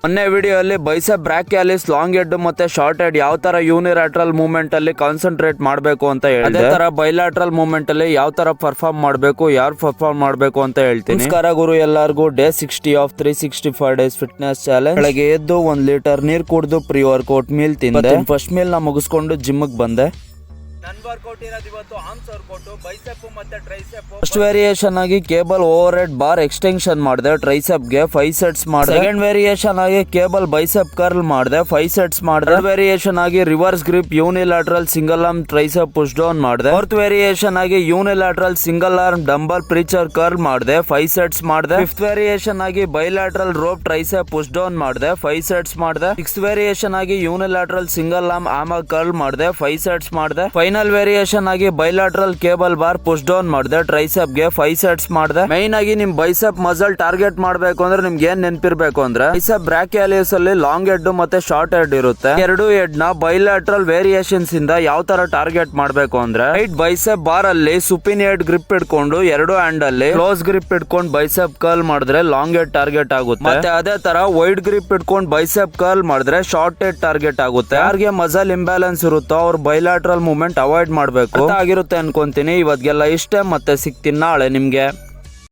ಮೊನ್ನೆ ವಿಡಿಯೋ ಅಲ್ಲಿ bicep ಬ್ರಾಕಿಯಾಲಿಸ್ long head ಮತ್ತೆ ಶಾರ್ಟ್ ಹೆಡ್ ಯಾವ ತರ ಯೂನಿಲ್ಯಾಟ್ರಲ್ ಮೂವ್ಮೆಂಟ್ ಅಲ್ಲಿ ಕಾನ್ಸಂಟ್ರೇಟ್ ಮಾಡಬೇಕು ಅಂತ ಹೇಳಿದೆ. ಅದೇ ತರ ಬೈಲ್ಯಾಟ್ರಲ್ ಮೂವ್ಮೆಂಟ್ ಅಲ್ಲಿ ಯಾವ ತರ ಪರ್ಫಾರ್ಮ್ ಮಾಡಬೇಕು, ಯಾರು ಪರ್ಫಾರ್ಮ್ ಮಾಡಬೇಕು ಅಂತ ಹೇಳ್ತೀನಿ. ನಮಸ್ಕಾರ ಗುರು ಎಲ್ಲರಿಗೂ. Day 60 of 365 days fitness challenge. ಬೆಳಗ್ಗೆ ಎದ್ದು 1 ಲೀಟರ್ ನೀರ್ ಕುಡಿದು ಪ್ರೀ ವರ್ಕೌಟ್ ಮೀಲ್ ತಿಂದೆ. ಫಸ್ಟ್ ಮೀಲ್ ನ ಮುಗಿಸ್ಕೊಂಡು ಜಿಮ್ಗೆ ಬಂದೆ. ನನ್ನ ವರ್ಕೌಟ್ ಇರೋದು ಇವತ್ತು ಆರ್ಮ್ಸ್ ವರ್ಕೌಟ್, ಬೈಸೆಪ್ ಮತ್ತೆ ಟ್ರೈಸೆಪ್. ಫಸ್ಟ್ ವೇರಿಯೇಷನ್ ಆಗಿ cable overhead bar extension ಮಾಡಿದೆ ಟ್ರೈಸೆಪ್ ಗೆ 5 ಸೆಟ್ಸ್ ಮಾಡಿದೆ. ಸೆಕೆಂಡ್ ವೇರಿಯೇಷನ್ ಆಗಿ ಕೇಬಲ್ ಬೈಸೆಪ್ ಕರ್ಲ್ ಮಾಡಿದೆ 5 ಸೆಟ್ಸ್ ಮಾಡಿದೆ. ಥರ್ಡ್ ವೇರಿಯೇಷನ್ ಆಗಿ reverse grip unilateral single arm tricep push down ಮಾಡಿದೆ. ಫೋರ್ತ್ ವೇರಿಯೇಷನ್ ಆಗಿ unilateral single arm dumbbell preacher curl ಮಾಡಿದೆ 5 ಸೆಟ್ಸ್ ಮಾಡಿದೆ. ಫಿಫ್ತ್ ವೇರಿಯೇಷನ್ ಆಗಿ bilateral rope tricep push down ಮಾಡಿದೆ 5 ಸೆಟ್ಸ್ ಮಾಡಿದೆ. ಸಿಕ್ಸ್ತ್ ವೇರಿಯೇಷನ್ ಆಗಿ unilateral single arm arm curl ಮಾಡಿದೆ 5 sets ಮಾಡಿದೆ. ಫೈನಲ್ ವೇರಿಯೇಷನ್ ಆಗಿ bilateral cable bar push down ಮಾಡಿದೆ ಟ್ರೈಸೆಪ್ ಗೆ 5 ಸೆಟ್ಸ್ ಮಾಡಿದೆ. ಮೈನ್ ಆಗಿ ನಿಮ್ ಬೈಸೆಪ್ ಮಸಲ್ ಟಾರ್ಗೆಟ್ ಮಾಡಬೇಕು ಅಂದ್ರೆ ನಿಮ್ಗೆ ಏನ್ ನೆನಪಿರ್ಬೇಕು ಅಂದ್ರೆ ಬೈಸೆಪ್ ಬ್ರಾಕಿಯಾಲಿಸ್ ಅಲ್ಲಿ ಲಾಂಗ್ ಹೆಡ್ ಮತ್ತೆ ಶಾರ್ಟ್ ಹೆಡ್ ಇರುತ್ತೆ. ಎರಡು ಹೆಡ್ ನ ಬೈಲ್ಯಾಟ್ರಲ್ ವೇರಿಯೇಷನ್ಸ್ ಇಂದ ಯಾವ ತರ ಟಾರ್ಗೆಟ್ ಮಾಡಬೇಕು ಅಂದ್ರೆ ರೈಟ್ ಬೈಸೆಪ್ ಬಾರ್ ಅಲ್ಲಿ ಸುಪಿನ್ ಹೆಡ್ ಗ್ರಿಪ್ ಇಟ್ಕೊಂಡು ಎರಡು ಹ್ಯಾಂಡ್ ಅಲ್ಲಿ ಕ್ಲೋಸ್ ಗ್ರಿಪ್ ಇಟ್ಕೊಂಡು ಬೈಸೆಪ್ ಕರ್ಲ್ ಮಾಡಿದ್ರೆ ಲಾಂಗ್ ಹೆಡ್ ಟಾರ್ಗೆಟ್ ಆಗುತ್ತೆ. ಮತ್ತೆ ಅದೇ ತರ ವೈಡ್ ಗ್ರಿಪ್ ಇಟ್ಕೊಂಡು ಬೈಸೆಪ್ ಕರ್ಲ್ ಮಾಡಿದ್ರೆ ಶಾರ್ಟ್ ಹೆಡ್ ಟಾರ್ಗೆಟ್ ಆಗುತ್ತೆ. ಯಾರಿಗೆ ಮಸಲ್ ಇಂಬ್ಯಾಲೆನ್ಸ್ ಇರುತ್ತೋ ಅವ್ರು ಬೈಲ್ಯಾಟ್ರಲ್ ಮೂವ್ಮೆಂಟ್ ಅವಾಯ್ಡ್ ಮಾಡಬೇಕು. ಆಗಿರುತ್ತೆ ಅನ್ಕೊಂತೀನಿ. ಇವತ್ಗೆಲ್ಲ ಇಷ್ಟೇ, ಮತ್ತೆ ಸಿಗ್ತೀನಿ ನಾಳೆ ನಿಮ್ಗೆ.